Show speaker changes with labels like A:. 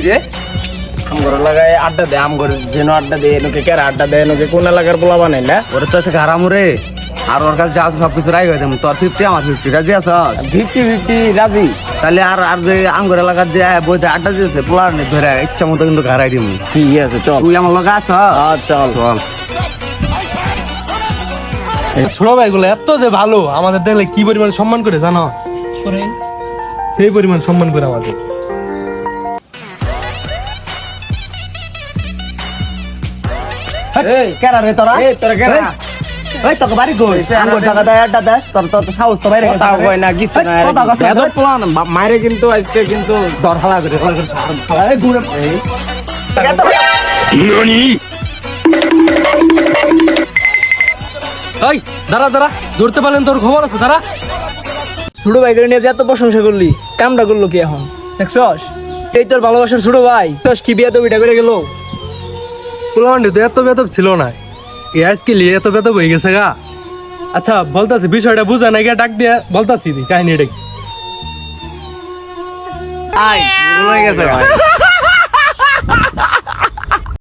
A: রে
B: আমগর লাগায় আড্ডা দে আমগর যেন আড্ডা দে এনুকে কেরা আড্ডা দে এনুকে কোন এলাকার পোলা বানাই না
A: ওরে তো আছে ঘাড়ামুরে আর ওর কাছে যা আছে সবকিছু রাই হয়ে যাবো তোর 50 আমার 50 রাজি আছে
B: 50-50 রাজি
A: তাহলে আর আর যে আঙ্গুর এলাকার যে বইতে আড্ডা দিয়েছে পোলার নে ধরে ইচ্ছা মতো কিন্তু ঘাড়াই দিমু
B: ঠিক আছে চল
A: তুই আমার লগে আছ
B: চল
A: চল
C: ছোট ভাইগুলো এত যে ভালো আমাদের দেখলে কি পরিমাণ সম্মান করে জানো সেই পরিমাণ সম্মান করে আমাদের
A: এই কেরা রে তোরা
B: এই তোরা কেরা?
A: এই তোকে বাড়ি কই আঙ্গুর জায়গা দেয় আড্ডা দেশ তোর তোর সাহস তো বাইরে
B: কথা কয় না কিছু না
A: কথা কথা
B: বেদব পোলা না মাইরে কিন্তু আজকে কিন্তু
A: দর হালা করে এই ঘুরে এই
C: এই দাঁড়া দাঁড়া ধরতে পারলেন তোর খবর আছে দাঁড়া
D: ছোট ভাই করে নিয়ে যে এত প্রশংসা করলি কামটা করলো কি এখন দেখছস এই তোর ভালোবাসার ছোট ভাই তোর কি বিয়ে তো বিটা করে গেল
C: পোলামান্ডি তো এত বেতব ছিল না এই আজকে লিয়ে এত বেতব হয়ে গেছে গা আচ্ছা বলতাছি বিষয়টা বুঝা নাই গিয়া ডাক দিয়ে বলতাছি কাহিনীটা কি।
A: আই ভুল হয়ে গেছে